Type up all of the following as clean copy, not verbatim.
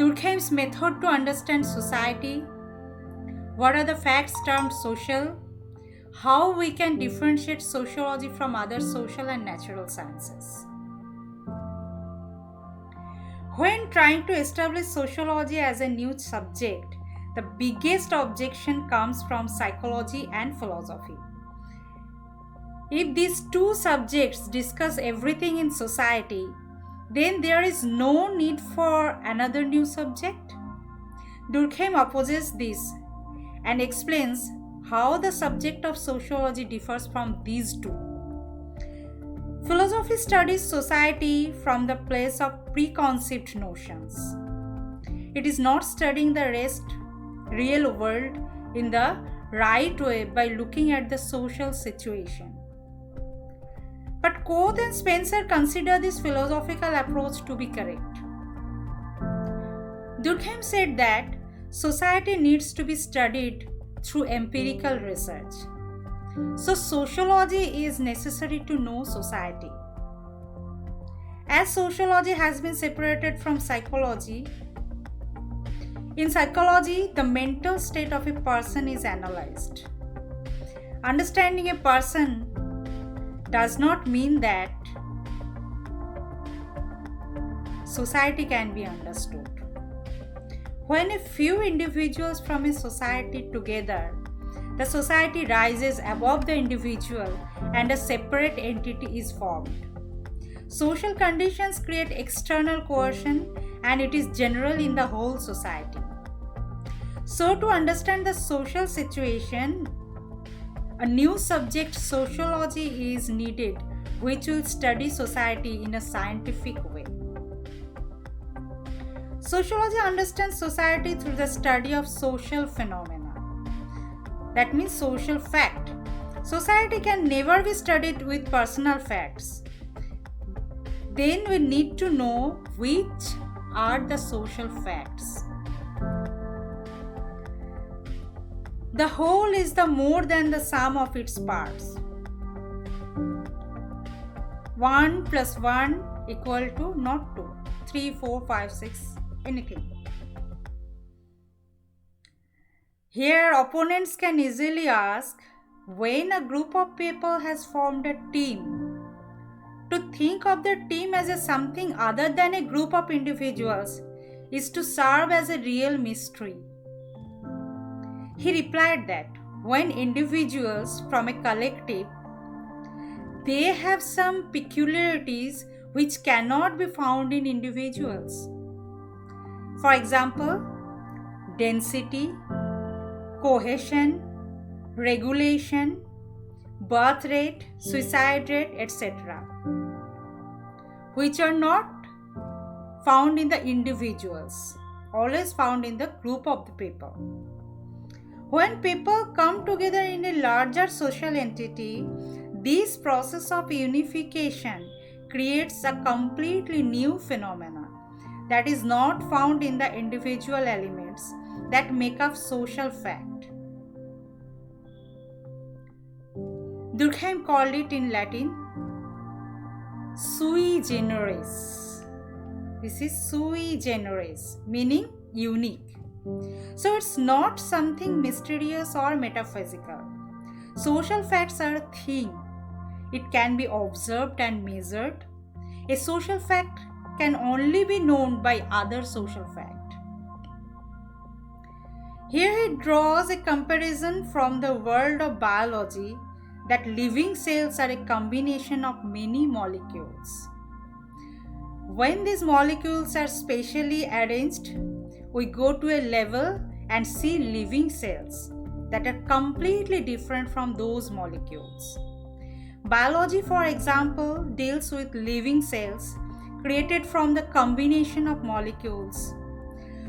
Durkheim's method to understand society, what are the facts termed social, how we can differentiate sociology from other social and natural sciences. When trying to establish sociology as a new subject, the biggest objection comes from psychology and philosophy. If these two subjects discuss everything in society, then there is no need for another new subject. Durkheim opposes this and explains how the subject of sociology differs from these two. Philosophy studies society from the place of preconceived notions. It is not studying the real world in the right way by looking at the social situation. But Coate and Spencer consider this philosophical approach to be correct. Durkheim said that society needs to be studied through empirical research. So sociology is necessary to know society. As sociology has been separated from psychology, in psychology, the mental state of a person is analyzed. Understanding a person does not mean that society can be understood. When a few individuals from a society together, the society rises above the individual and a separate entity is formed. Social conditions create external coercion and it is general in the whole society. So to understand the social situation, a new subject, sociology, is needed, which will study society in a scientific way. Sociology understands society through the study of social phenomena. That means social fact. Society can never be studied with personal facts. Then we need to know which are the social facts. The whole is the more than the sum of its parts. 1 plus 1 equal to not 2, 3, 4, 5, 6, anything. Here opponents can easily ask, when a group of people has formed a team, to think of the team as a something other than a group of individuals is to serve as a real mystery. He replied that when individuals from a collective, they have some peculiarities which cannot be found in individuals. For example, density, cohesion, regulation, birth rate, suicide rate, etc., which are not found in the individuals, always found in the group of the people. When people come together in a larger social entity, this process of unification creates a completely new phenomena that is not found in the individual elements that make up social fact. Durkheim called it in Latin sui generis. This is sui generis, meaning unique. So it's not something mysterious or metaphysical. Social facts are a thing. It can be observed and measured. A social fact can only be known by other social fact. Here he draws a comparison from the world of biology that living cells are a combination of many molecules. When these molecules are spatially arranged, we go to a level and see living cells that are completely different from those molecules. Biology, for example, deals with living cells created from the combination of molecules.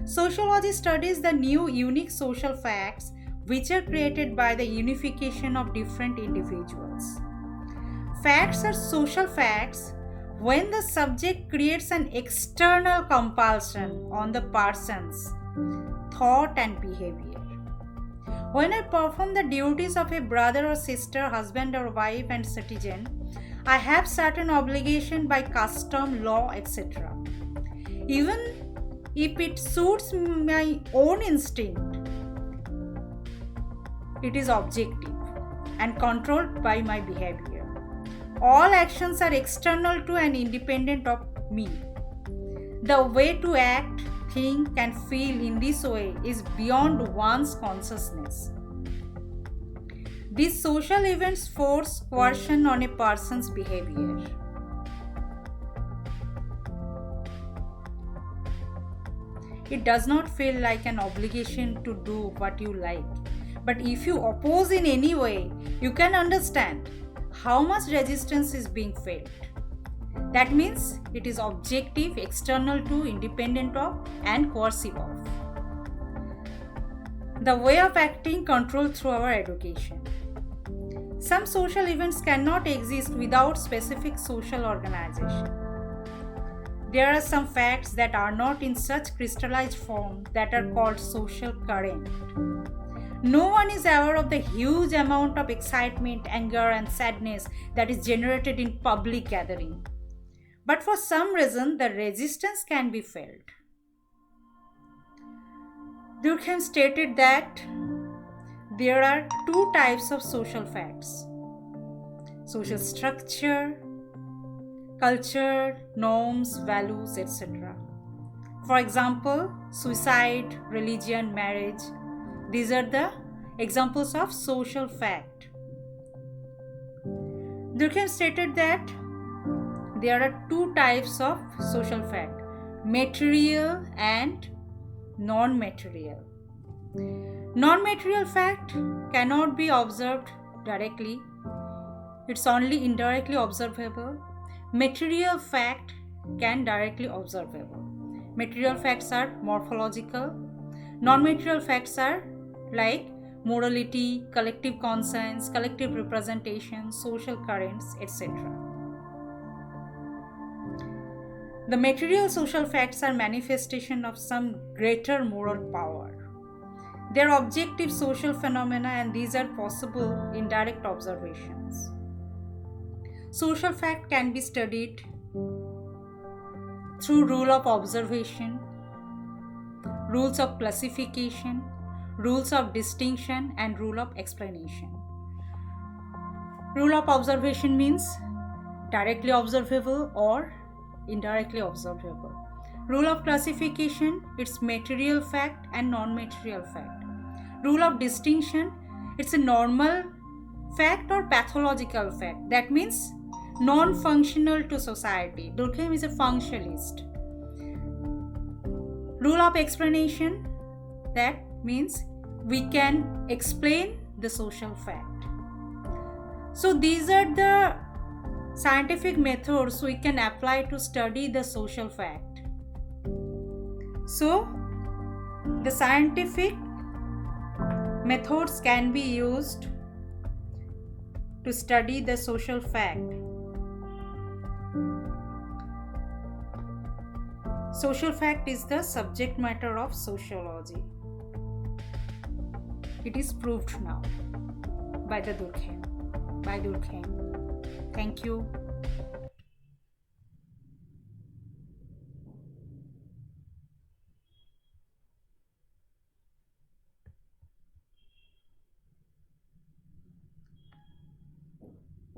Sociology studies the new unique social facts which are created by the unification of different individuals. Facts are social facts when the subject creates an external compulsion on the person's thought and behavior. When I perform the duties of a brother or sister, husband or wife and citizen, I have certain obligation by custom, law, etc. Even If it suits my own instinct, it is objective and controlled by my behavior. All actions are external to and independent of me. The way to act, think, and feel in this way is beyond one's consciousness. These social events force coercion on a person's behavior. It does not feel like an obligation to do what you like. But if you oppose in any way, you can understand how much resistance is being felt. That means it is objective, external to, independent of, and coercive of. The way of acting controlled through our education. Some social events cannot exist without specific social organization. There are some facts that are not in such crystallized form that are called social current. No one is aware of the huge amount of excitement, anger, and sadness that is generated in public gathering. But for some reason, the resistance can be felt. Durkheim stated that there are two types of social facts: social structure, culture, norms, values, etc. For example, suicide, religion, marriage. These are the examples of social fact. Durkheim stated that there are two types of social fact: material and non-material. Non-material fact cannot be observed directly. It's only indirectly observable. Material fact can directly observable. Material facts are morphological. Non-material facts are like morality, collective conscience, collective representation, social currents, etc. The material social facts are manifestation of some greater moral power. They are objective social phenomena, and these are possible in direct observations. Social fact can be studied through rule of observation, rules of classification, rules of distinction, and rule of explanation. Rule of observation means directly observable or indirectly observable. Rule of classification, it's material fact and non-material fact. Rule of distinction, it's a normal fact or pathological fact. That means non-functional to society. Durkheim is a functionalist. Rule of explanation, that means we can explain the social fact. So these are the scientific methods we can apply to study the social fact. So the scientific methods can be used to study the social fact. Social fact is the subject matter of sociology. It is proved now by Durkheim. Thank you.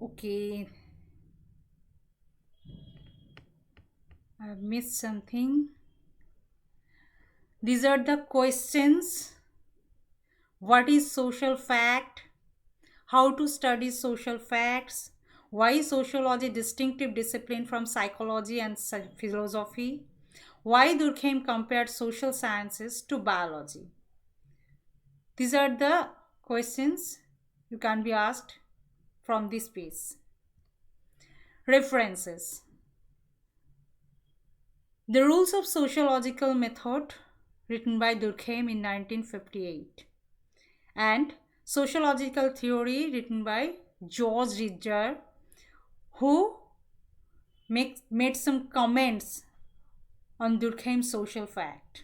Okay, I've missed something. These are the questions. What is social fact? How to study social facts? Why is sociology distinctive discipline from psychology and philosophy? Why Durkheim compared social sciences to biology? These are the questions you can be asked from this piece. References. The Rules of Sociological Method, written by Durkheim in 1958, and Sociological Theory, written by George Ridger, who made some comments on Durkheim's social fact.